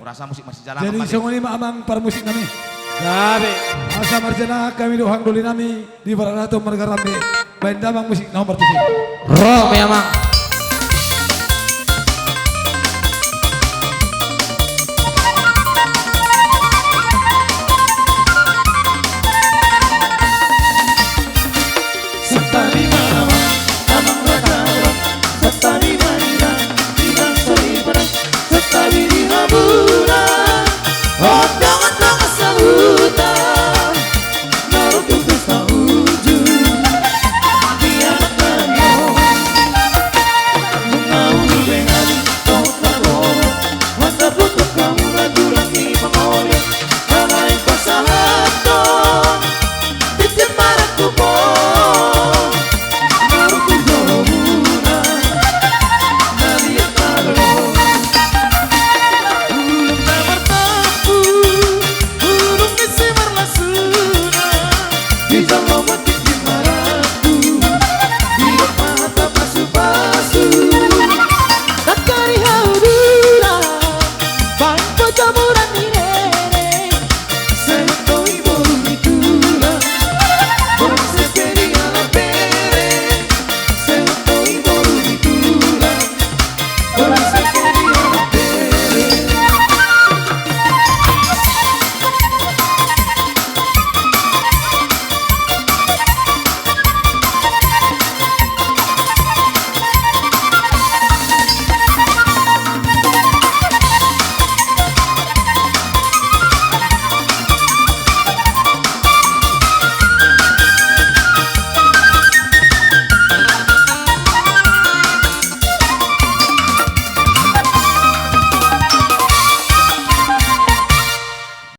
Rasa musik masih jalan. Jadi sungguh ini amang para musik nami. Gabe. Asa marjana kami dohang duli nami di barana to margarambe. Bandamang musik nomor 7. Ro memang.